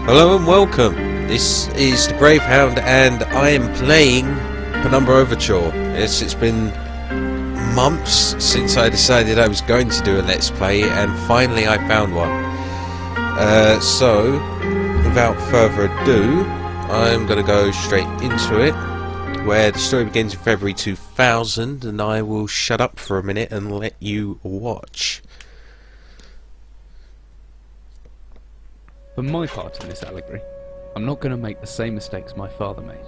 Hello and welcome. This is the Gravehound and I am playing Penumbra Overture. Yes, it's been months since I decided I was going to do a Let's Play and finally I found one. So, without further ado, I'm going to go straight into it, where the story begins in February 2000, and I will shut up for a minute and let you watch. For my part in this allegory, I'm not going to make the same mistakes my father made.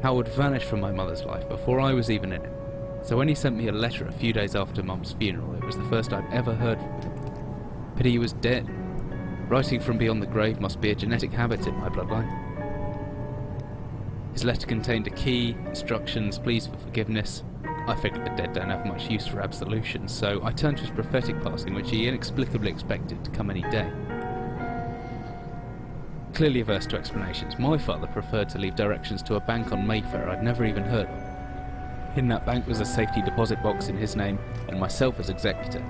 Howard vanished from my mother's life before I was even in it, so when he sent me a letter a few days after Mum's funeral, it was the first I'd ever heard from him. Pity he was dead. Writing from beyond the grave must be a genetic habit in my bloodline. His letter contained a key, instructions, pleas for forgiveness. I figured the dead don't have much use for absolution, so I turned to his prophetic passing, which he inexplicably expected to come any day. Clearly averse to explanations, my father preferred to leave directions to a bank on Mayfair I'd never even heard of. In that bank was a safety deposit box in his name, and myself as executor.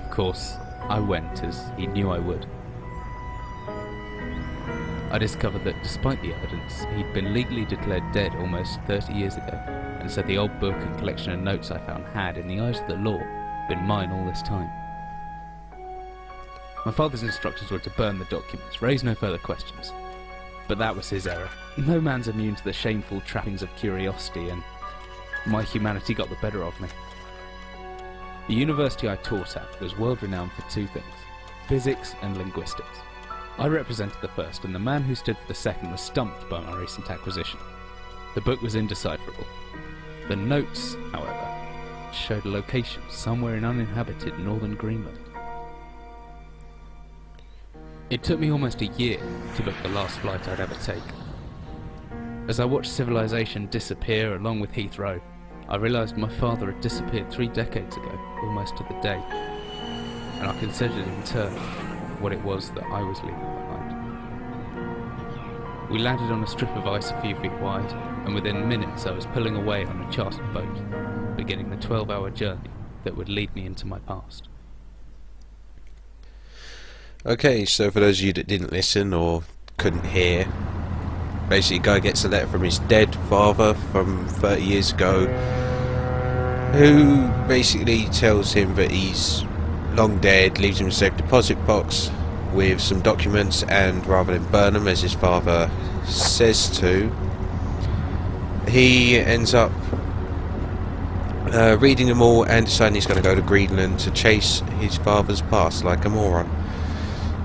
Of course, I went, as he knew I would. I discovered that despite the evidence, he'd been legally declared dead almost 30 years ago, and so the old book and collection of notes I found had, in the eyes of the law, been mine all this time. My father's instructions were to burn the documents, raise no further questions. But that was his error. No man's immune to the shameful trappings of curiosity, and my humanity got the better of me. The university I taught at was world-renowned for two things: physics and linguistics. I represented the first, and the man who stood for the second was stumped by my recent acquisition. The book was indecipherable. The notes, however, showed a location somewhere in uninhabited northern Greenland. It took me almost a year to book the last flight I'd ever take. As I watched civilization disappear along with Heathrow, I realised my father had disappeared 3 decades ago, almost to the day, and I considered in turn what it was that I was leaving behind. We landed on a strip of ice a few feet wide, and within minutes I was pulling away on a chartered boat, beginning the 12-hour journey that would lead me into my past. Okay, so for those of you that didn't listen or couldn't hear, basically a guy gets a letter from his dead father from 30 years ago, who basically tells him that he's long dead, leaves him a safe deposit box with some documents, and rather than burn them as his father says to, he ends up reading them all and deciding he's going to go to Greenland to chase his father's past like a moron.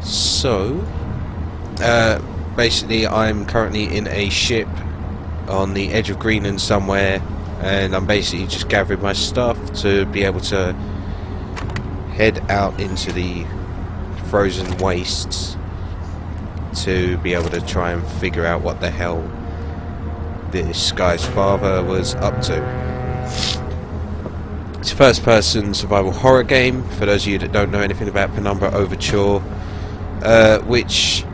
So basically I'm currently in a ship on the edge of Greenland somewhere, and I'm basically just gathering my stuff to be able to head out into the frozen wastes to be able to try and figure out what the hell this guy's father was up to. It's a first-person survival horror game, for those of you that don't know anything about Penumbra Overture, which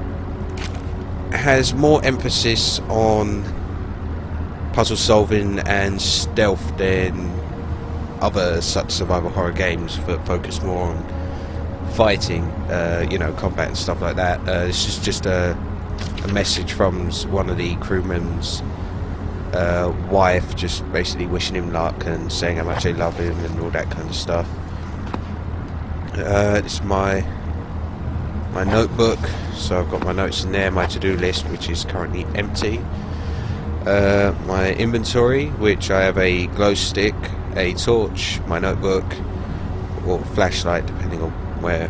has more emphasis on puzzle solving and stealth than other such survival horror games that focus more on fighting, you know, combat and stuff like that. This is just a message from one of the crewmen's wife, just basically wishing him luck and saying how much they love him and all that kind of stuff. This is my notebook, so I've got my notes in there, my to-do list, which is currently empty. My inventory, which I have a glow stick, a torch, my notebook, or flashlight depending on where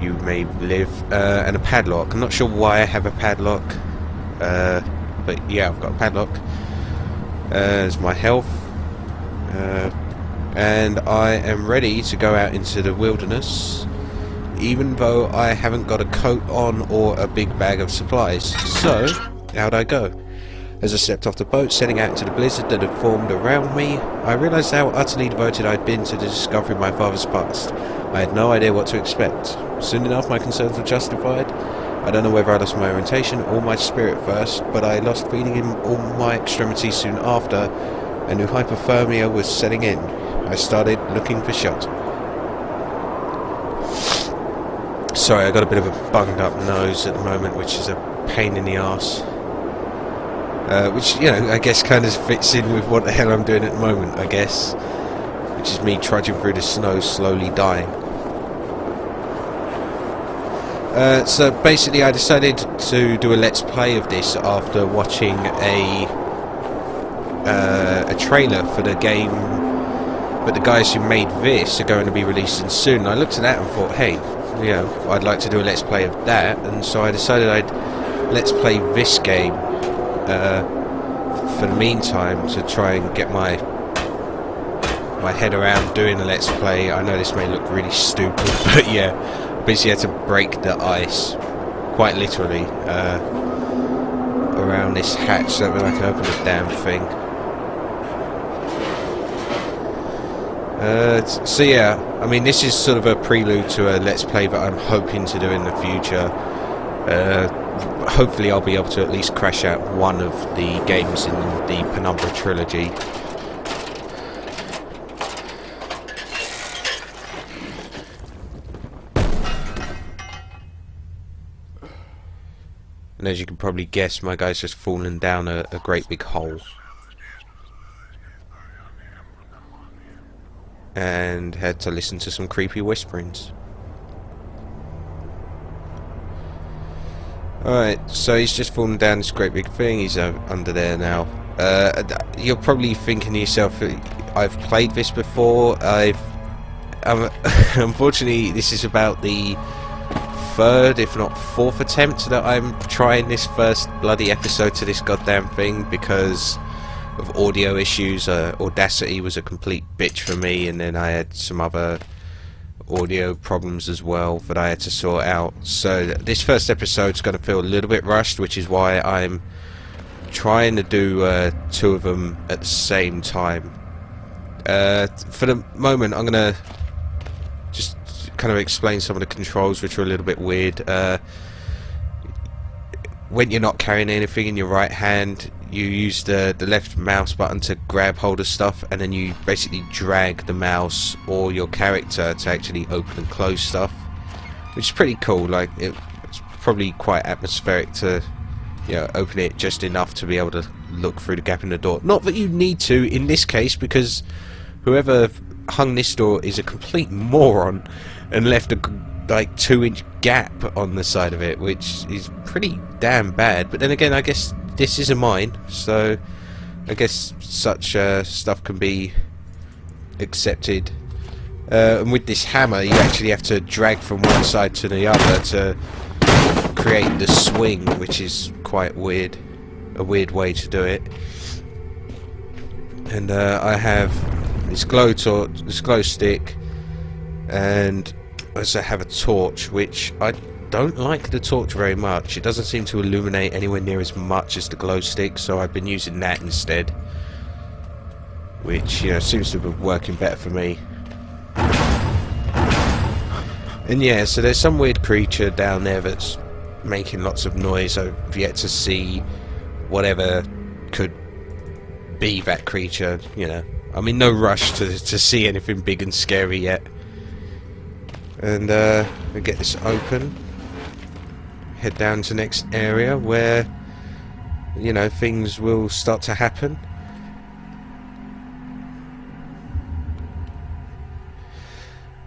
you may live, and a padlock. I'm not sure why I have a padlock, but yeah, I've got a padlock. There's my health, and I am ready to go out into the wilderness, even though I haven't got a coat on or a big bag of supplies. So, out I go. As I stepped off the boat, setting out into the blizzard that had formed around me, I realised how utterly devoted I'd been to the discovery of my father's past. I had no idea what to expect. Soon enough, my concerns were justified. I don't know whether I lost my orientation or my spirit first, but I lost feeling in all my extremities soon after, and new hypothermia was setting in. I started looking for shelter. Sorry, I got a bit of a bunged up nose at the moment, which is a pain in the arse. Which, you know, I guess kind of fits in with what the hell I'm doing at the moment, I guess. Which is me trudging through the snow, slowly dying. So basically I decided to do a let's play of this after watching a trailer for the game, but the guys who made this are going to be releasing soon. And I looked at that and thought, hey, you know, I'd like to do a let's play of that, and so I decided I'd let's play this game for the meantime to try and get my head around doing a let's play. I know this may look really stupid, but yeah, basically had to break the ice, quite literally, around this hatch so that I can open this damn thing. So yeah, I mean, this is sort of a prelude to a let's play that I'm hoping to do in the future. Hopefully I'll be able to at least crash out one of the games in the Penumbra trilogy. And as you can probably guess, my guy's just fallen down a great big hole. And had to listen to some creepy whisperings. Alright, so he's just fallen down this great big thing. He's under there now. You're probably thinking to yourself, I've played this before. Unfortunately, this is about the third, if not fourth attempt that I'm trying this first bloody episode to this goddamn thing because of audio issues. Audacity was a complete bitch for me, and then I had some other audio problems as well that I had to sort out. So this first episode's going to feel a little bit rushed, which is why I'm trying to do two of them at the same time. For the moment, I'm going to just kind of explain some of the controls, which are a little bit weird. When you're not carrying anything in your right hand, you use the left mouse button to grab hold of stuff, and then you basically drag the mouse or your character to actually open and close stuff, which is pretty cool. Like, it's probably quite atmospheric to, you know, open it just enough to be able to look through the gap in the door. Not that you need to in this case, because whoever hung this door is a complete moron and left a like 2-inch gap on the side of it, which is pretty damn bad. But then again, I guess this is a mine, so I guess such stuff can be accepted. And with this hammer, you actually have to drag from one side to the other to create the swing, which is quite weird. A weird way to do it. And I have this glow stick, and I also have a torch, which I don't like the torch very much. It doesn't seem to illuminate anywhere near as much as the glow stick, so I've been using that instead, which, you know, seems to be working better for me. And yeah, so there's some weird creature down there that's making lots of noise. I've yet to see whatever could be that creature, you know. I'm in no rush to see anything big and scary yet. And we get this open, head down to the next area where, you know, things will start to happen.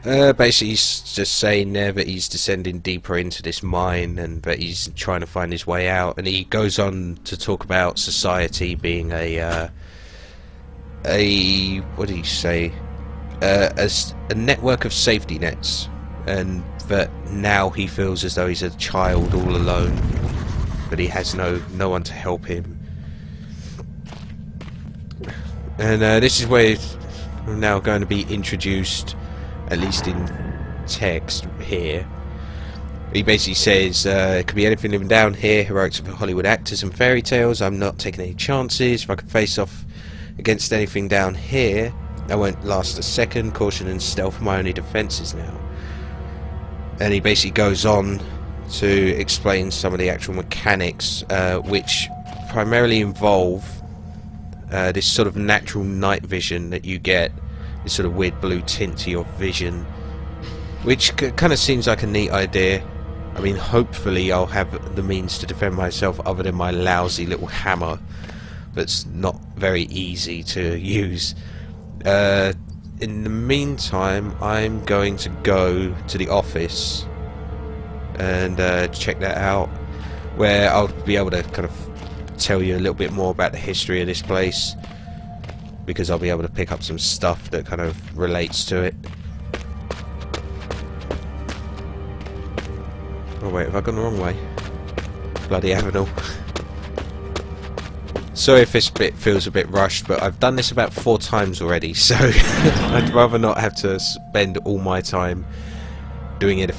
Basically he's just saying there that he's descending deeper into this mine and that he's trying to find his way out, and he goes on to talk about society being a what do you say, as a network of safety nets, and that now he feels as though he's a child all alone, but he has no one to help him. And this is where we're now going to be introduced, at least in text here. He basically says, it could be anything living down here, heroics of Hollywood actors and fairy tales. I'm not taking any chances. If I could face off against anything down here, I won't last a second. Caution and stealth are my only defences now. And he basically goes on to explain some of the actual mechanics, which primarily involve this sort of natural night vision that you get, this sort of weird blue tint to your vision, which kind of seems like a neat idea. I mean, hopefully I'll have the means to defend myself other than my lousy little hammer that's not very easy to use. In the meantime, I'm going to go to the office and check that out, where I'll be able to kind of tell you a little bit more about the history of this place, because I'll be able to pick up some stuff that kind of relates to it. Oh wait, have I gone the wrong way? Bloody Avenel. Sorry if this bit feels a bit rushed, but I've done this about 4 times already, so I'd rather not have to spend all my time doing it